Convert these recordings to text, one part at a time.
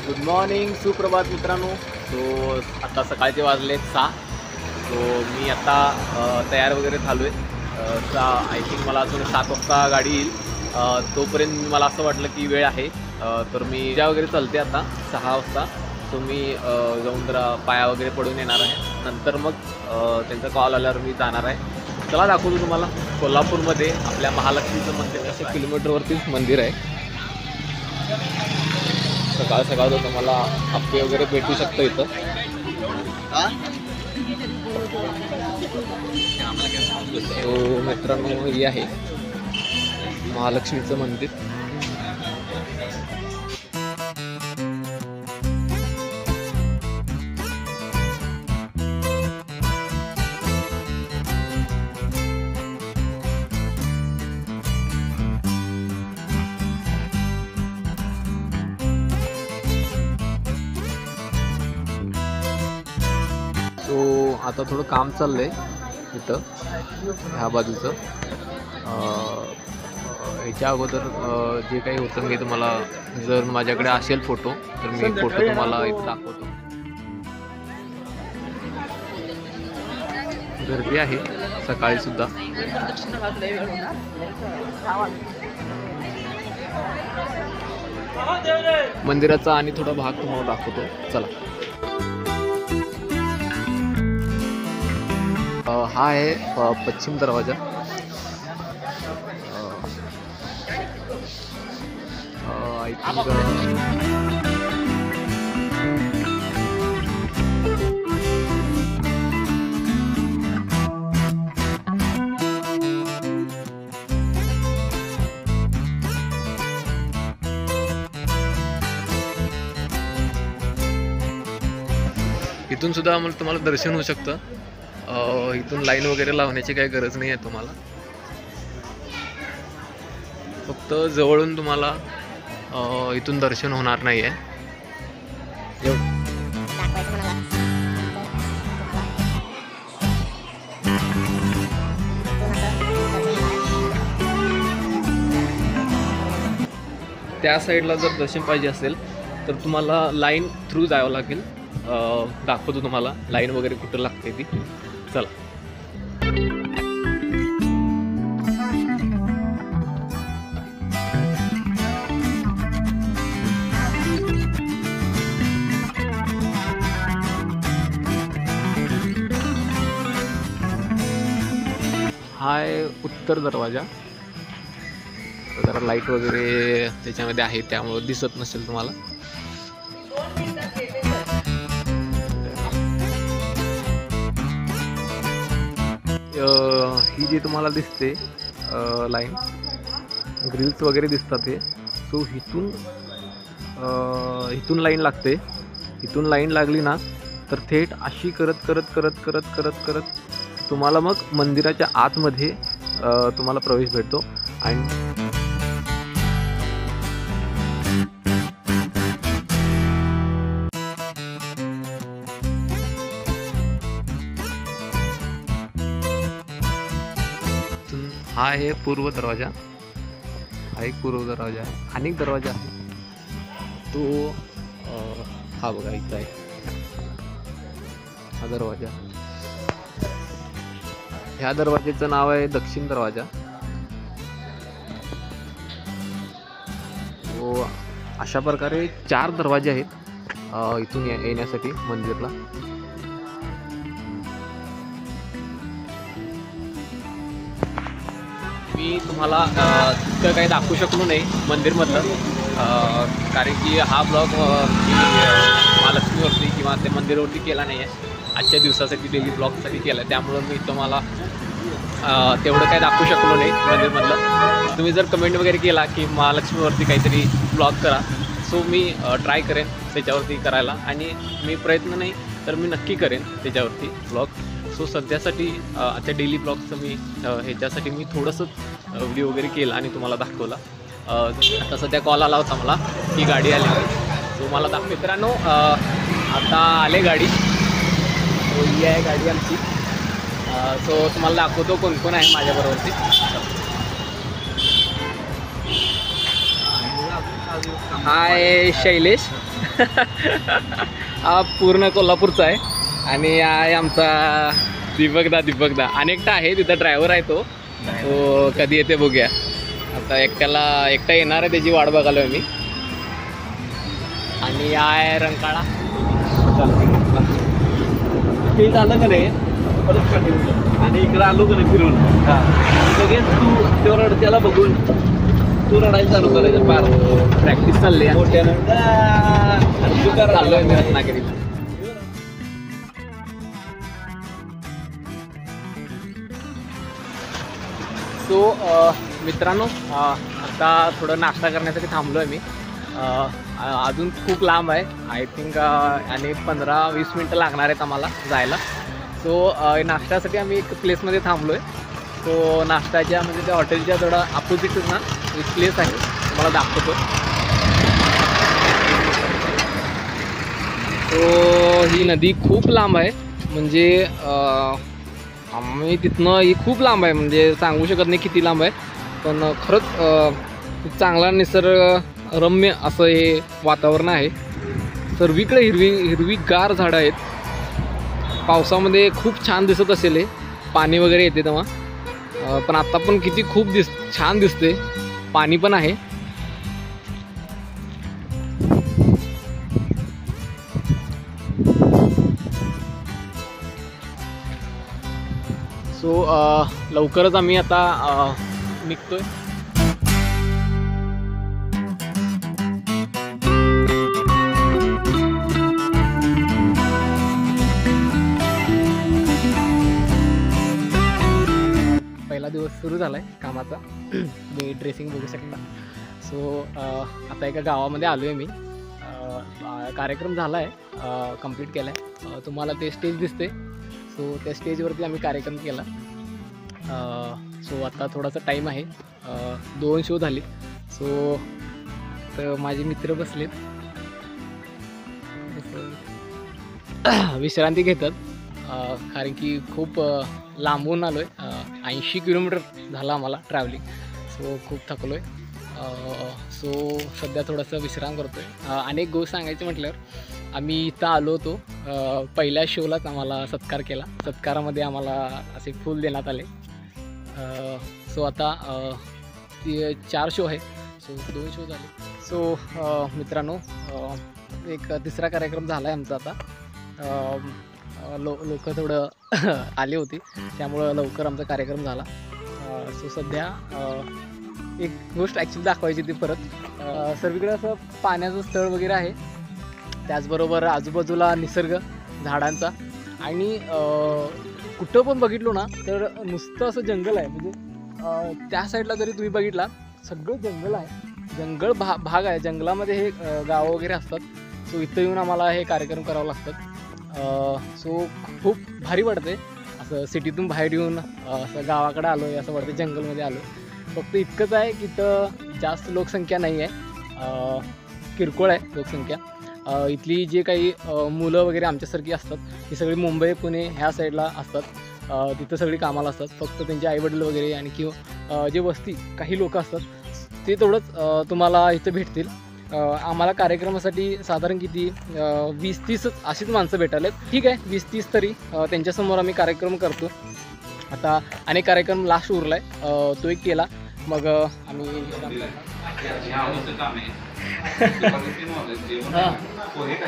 Good morning, सुप्रभात मित्रांनो. So आता सकाळचे वाजले 6. सो मी आता तयार वगैरे झालो आहे. आय थिंक मला अजून 7 वाजता गाडी येईल. तोपर्यंत मला असं वाटलं की वेळ आहे, तर मी ज्या वगैरे चालते आता 6 वाजता. सो मी जाऊन जरा पाया वगैरे पडून येणार आहे. नंतर मग त्यांचा कॉल आल्यावर मी जाणार आहे. चला दाखवतो तुम्हाला कोल्हापूरमध्ये आपल्या महालक्ष्मीचं मंदिर. 100 किलोमीटरवरतीच मंदिर आहे. सकाळ सकाळ तुम्हाला आप्पे वगैरे भेटू शकतं इथं. सो मित्रांनो, हे आहे महालक्ष्मीचं मंदिर. सो आता थोडं काम चाललं आहे इथं ह्या बाजूचं. ह्याच्या अगोदर जे काही होतं मी तुम्हाला, जर माझ्याकडे असेल फोटो तर मी फोटो तुम्हाला इथं दाखवतो. गर्दी आहे सकाळी सुद्धा. मंदिराचा आणि थोडा भाग तुम्हाला दाखवतो. चला. हा आहे पश्चिम दरवाजा. आय थिंक इथून सुद्धा तुम्हाला दर्शन होऊ शकतं. इथून लाईन वगैरे लावण्याची काही गरज नाही आहे तुम्हाला. फक्त जवळून तुम्हाला इथून दर्शन होणार नाही आहे. त्या साईडला जर दर्शन पाहिजे असेल तर तुम्हाला लाईन थ्रू जावं लागेल. दाखवतो तुम्हाला लाईन वगैरे कुठं लागते ती. चला. हा आहे उत्तर दरवाजा. जरा लाईट वगैरे त्याच्यामध्ये आहे त्यामुळे दिसत नसेल तुम्हाला. ही जी तुम्हाला दिसते लाईन, ग्रिल्स वगैरे दिसतात हे. सो इथून लाईन लागते. इथून लाईन लागली ना तर थेट अशी करत करत करत करत करत करत तुम्हाला मग मंदिराच्या आतमध्ये तुम्हाला प्रवेश भेटतो. आणि हा आहे पूर्व दरवाजा. हा एक पूर्व दरवाजा आहे. अनेक दरवाजा आहे तो. हा बघा इथं आहे हा दरवाजा. ह्या दरवाजेचं नाव आहे दक्षिण दरवाजा. तो अशा प्रकारे 4 दरवाजे आहेत इथून येण्यासाठी मंदिरला. मी तुम्हाला तितकं काही दाखवू शकलो नाही मंदिरमधलं, कारण की हा ब्लॉग मी महालक्ष्मीवरती किंवा ते मंदिरावरती केला नाही आहे. आजच्या दिवसासाठी डेली ब्लॉगसाठी केला आहे. त्यामुळं मी तुम्हाला तेवढं काही दाखवू शकलो नाही मंदिरमधलं. तुम्ही जर कमेंट वगैरे केला की महालक्ष्मीवरती काहीतरी ब्लॉग करा, सो मी ट्राय करेन त्याच्यावरती करायला. आणि मी प्रयत्न नाही तर मी नक्की करेन त्याच्यावरती ब्लॉग. सो सध्यासाठी आता डेली ब्लॉगचं मी ह्याच्यासाठी मी थोडंसंच व्हिडिओ वगैरे केला आणि तुम्हाला दाखवला. आता सध्या कॉल आला होता मला की गाडी आली आहे. सो मला दाखव. मित्रांनो, आता आले गाडी. सो ही आहे गाडी आमची. सो तुम्हाला दाखवतो कोण कोण आहे माझ्याबरोबरती. हाय शैलेश. हा पूर्ण कोल्हापूरचा आहे आणि हा आहे आमचा दीपकदा अनेकटा आहे तिथं ड्रायव्हर आहे तो कधी येते बघूया. आता एकटा येणार आहे त्याची वाट बघालो मी. आणि हा आहे रंकाळा. ते झालं का नाही परत आणि इकडं आलो का नाही फिरून लगेच तू त्याला बघून तू रडायला चालू करायचं. फार प्रॅक्टिस चालली चाललोय मी रत्नागिरीला. सो मित्रांनो आता थोडं नाश्ता करण्यासाठी थांबलो आहे मी. अजून खूप लांब आहे. आय थिंक आणि 15-20 मिनटं लागणार आहेत आम्हाला जायला. सो नाश्त्यासाठी आम्ही एक प्लेसमध्ये थांबलो आहे. सो नाश्त्याच्या म्हणजे त्या हॉटेलच्या थोडा अपोजिटच ना एक प्लेस आहे तुम्हाला दाखवतो. सो ही नदी खूप लांब आहे म्हणजे आम्ही तिथनं ही खूप लांब आहे म्हणजे सांगू शकत नाही किती लांब आहे. पण खरंच खूप चांगला निसर्ग रम्य असं हे वातावरण आहे. सर्वीकडे हिरवीगार झाडं आहेत. पावसामध्ये खूप छान दिसत असेल हे पाणी वगैरे येते तेव्हा. पण आता पण किती खूप छान दिसते. पाणी पण आहे. सो लवकरच आम्ही आता निघतोय. पहिला दिवस सुरू झाला आहे कामाचा. मी ड्रेसिंग बघू शकता. सो आता एका गावामध्ये आलो आहे मी. कार्यक्रम झाला आहे कंप्लीट केला आहे. तुम्हाला ते स्टेज दिसते. सो त्या स्टेजवरती आम्ही कार्यक्रम केला. सो आता थोडासा टाईम आहे. 2 शो झाले. सो तर माझे मित्र बसलेत विश्रांती घेतात. कारण की खूप लांबून आलो आहे. 80 किलोमीटर झाला आम्हाला ट्रॅव्हलिंग. सो खूप थकलो आहे. सो सध्या थोडंसं विश्राम करतो आहे. अनेक गोष्ट सांगायचं म्हटल्यावर आम्ही इथं आलो होतो. पहिल्या शोलाच आम्हाला सत्कार केला. सत्कारामध्ये आम्हाला असे फूल देण्यात आले. सो आता 4 शो आहे. सो 2 शो झाले. सो मित्रांनो एक तिसरा कार्यक्रम झाला आहे आमचा आता. लोक थोडं आले होते त्यामुळं लवकर आमचा कार्यक्रम झाला. सो सध्या एक गोष्ट ॲक्च्युली दाखवायची ती परत सर्वीकडे असं पाण्याचं स्थळ वगैरे आहे. त्याचबरोबर आजूबाजूला निसर्ग झाडांचा आणि कुठं पण बघितलो ना तर नुसतं असं जंगल आहे. म्हणजे त्या साईडला जरी तुम्ही बघितला सगळं जंगल आहे. जंगल भाग आहे. जंगलामध्ये हे गावं वगैरे असतात. सो इथं येऊन आम्हाला हे कार्यक्रम करावं लागतात. सो खूप भारी वाटते असं सिटीतून बाहेर येऊन असं गावाकडे आलो आहे असं वाटतं. जंगलमध्ये आलो. फक्त इतकंच आहे की इथं जास्त लोकसंख्या नाही आहे. किरकोळ आहे लोकसंख्या. इथली जे काही मुलं वगैरे आमच्यासारखी असतात ही सगळी मुंबई पुणे ह्या साईडला असतात. तिथं सगळी कामाला असतात. फक्त त्यांचे आईवडील वगैरे आणि किंवा जे वस्ती काही लोक असतात ते तेवढंच तुम्हाला इथं भेटतील. आम्हाला कार्यक्रमासाठी साधारण किती 20-30 अशीच माणसं भेटायला. ठीक आहे 20-30 तरी त्यांच्यासमोर आम्ही कार्यक्रम करतो. आता अनेक कार्यक्रम लास्ट उरला आहे तो एक केला. मग आम्ही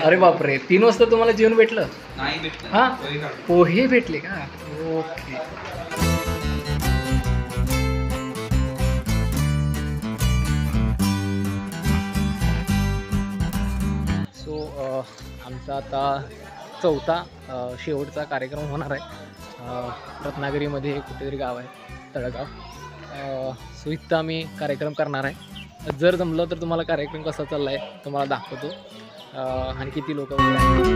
अरे बापरे 3 वाजता तुम्हाला जेवण भेटलं? हां पोहे भेटले का? ओके. सो आमचा आता 4था शेवटचा कार्यक्रम होणार आहे. रत्नागिरीमध्ये कुठेतरी गाव आहे तळगाव. सो इथं आम्ही कार्यक्रम करणार आहे. जर जमलं तर तुम्हाला कार्यक्रम कसा चालला आहे तुम्हाला दाखवतो आणि किती लोक वगैरे आहेत.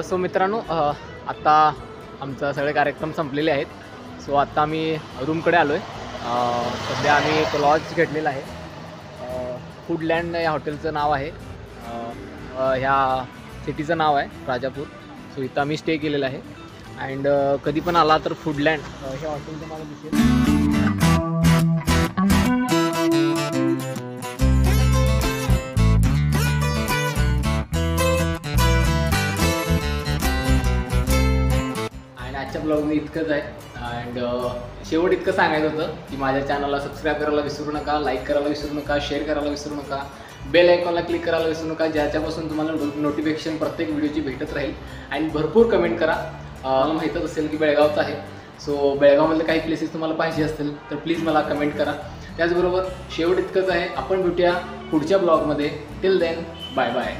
सो मित्रांनो आत्ता आमचा सगळे कार्यक्रम संपलेले आहेत. सो आत्ता आम्ही रूमकडे आलो आहे. सध्या आम्ही एक लॉज घेतलेला आहे. फूडलँड या हॉटेलचं नाव आहे. ह्या सिटीचं नाव आहे राजापूर. सो इथं आम्ही स्टे केलेला आहे. अँड कधी पण आला तर फूडलँड हे हॉटेल तुम्हाला दिसेल. आजच्या ब्लॉगमध्ये इतकंच आहे. अँड शेवट इतकं सांगायचं होतं की माझ्या चॅनलला सबस्क्राईब करायला विसरू नका, लाईक करायला विसरू नका, शेअर करायला विसरू नका, बेल आयकॉनला क्लिक करायला विसरू नका, ज्याच्यापासून तुम्हाला नोटिफिकेशन प्रत्येक व्हिडिओची भेटत राहील. अँड भरपूर कमेंट करा. मला माहीतच असेल की बेळगावचं आहे. सो बेळगावमधले काही प्लेसेस तुम्हाला पाहिजे असतील तर प्लीज मला कमेंट करा. त्याचबरोबर शेवट इतकंच आहे. आपण भेटूया पुढच्या ब्लॉगमध्ये. Till then bye bye.